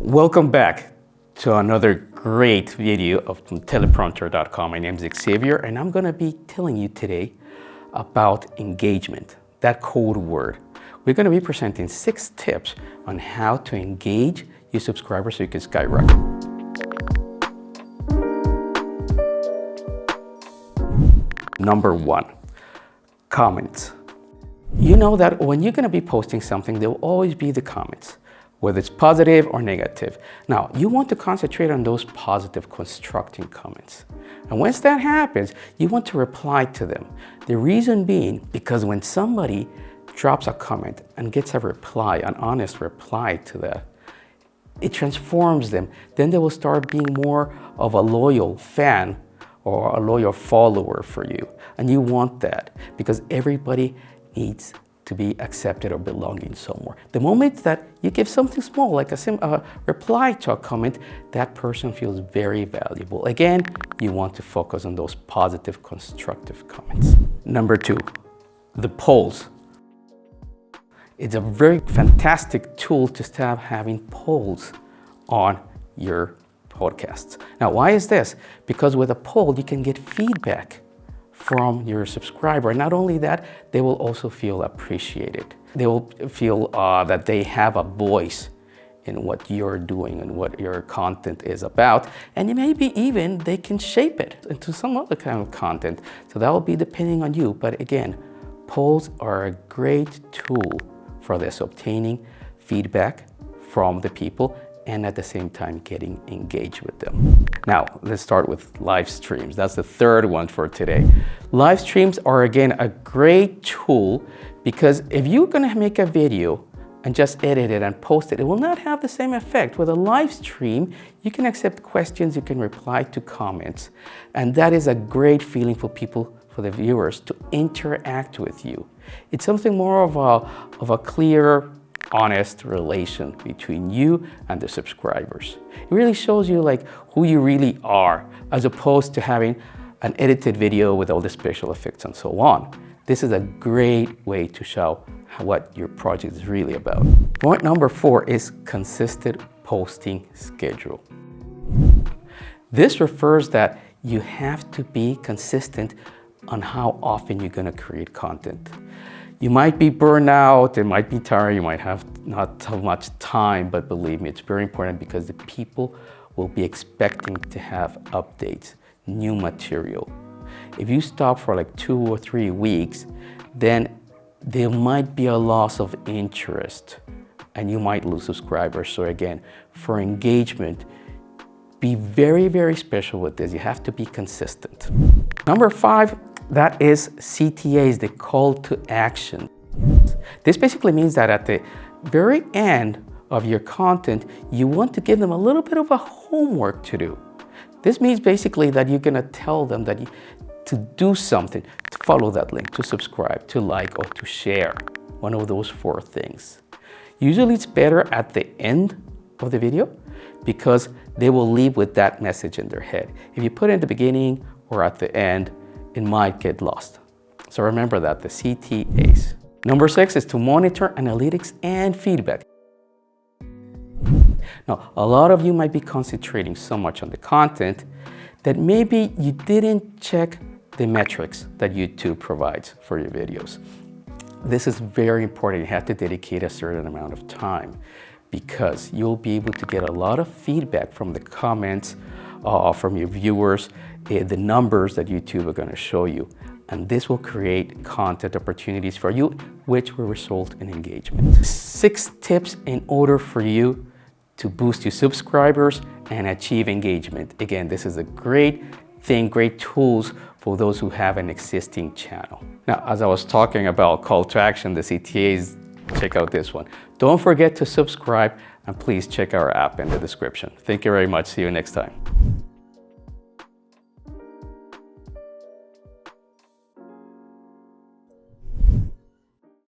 Welcome back to another great video of Teleprompter.com. My name is Xavier, and I'm going to be telling you today about engagement, that code word. We're going to be presenting 6 tips on how to engage your subscribers so you can skyrocket. Number 1, comments. You know that when you're going to be posting something, there will always be the comments, whether it's positive or negative. Now, you want to concentrate on those positive, constructing comments. And once that happens, you want to reply to them. The reason being, because when somebody drops a comment and gets a reply, an honest reply to that, it transforms them. Then they will start being more of a loyal fan or a loyal follower for you. And you want that because everybody needs to be accepted or belonging somewhere. The moment that you give something small, like a reply to a comment, that person feels very valuable. Again, you want to focus on those positive, constructive comments. Number 2, the polls. It's a very fantastic tool to start having polls on your podcasts. Now, why is this? Because with a poll, you can get feedback from your subscriber. And not only that, they will also feel appreciated. They will feel that they have a voice in what you're doing and what your content is about. And maybe even they can shape it into some other kind of content. So that will be depending on you. But again, polls are a great tool for this, obtaining feedback from the people and at the same time getting engaged with them. Now, let's start with live streams. That's the third one for today. Live streams are, again, a great tool because if you're gonna make a video and just edit it and post it, it will not have the same effect. With a live stream, you can accept questions, you can reply to comments, and that is a great feeling for people, for the viewers, to interact with you. It's something more of a clear, honest relation between you and the subscribers. It really shows you like who you really are, as opposed to having an edited video with all the special effects and so on. This is a great way to show what your project is really about. Point number 4 is consistent posting schedule. This refers that you have to be consistent on how often you're going to create content. You might be burned out, it might be tired, you might have not so much time, but believe me, it's very important because the people will be expecting to have updates, new material. If you stop for like 2 or 3 weeks, then there might be a loss of interest and you might lose subscribers. So again, for engagement, be very, very special with this. You have to be consistent. Number 5, that is CTAs, the call to action. This basically means that at the very end of your content, you want to give them a little bit of a homework to do. This means basically that you're gonna tell them that to do something, to follow that link, to subscribe, to like, or to share. One of those 4 things. Usually it's better at the end of the video because they will leave with that message in their head. If you put it in the beginning or at the end, it might get lost. So remember that, the CTAs. Number 6 is to monitor analytics and feedback. Now, a lot of you might be concentrating so much on the content that maybe you didn't check the metrics that YouTube provides for your videos. This is very important. You have to dedicate a certain amount of time because you'll be able to get a lot of feedback from the comments, from your viewers, the numbers that YouTube are going to show you. And this will create content opportunities for you, which will result in engagement. 6 tips in order for you to boost your subscribers and achieve engagement. Again, this is a great thing, great tools for those who have an existing channel. Now, as I was talking about call to action, the CTAs, check out this one. Don't forget to subscribe and please check our app in the description. Thank you very much. See you next time.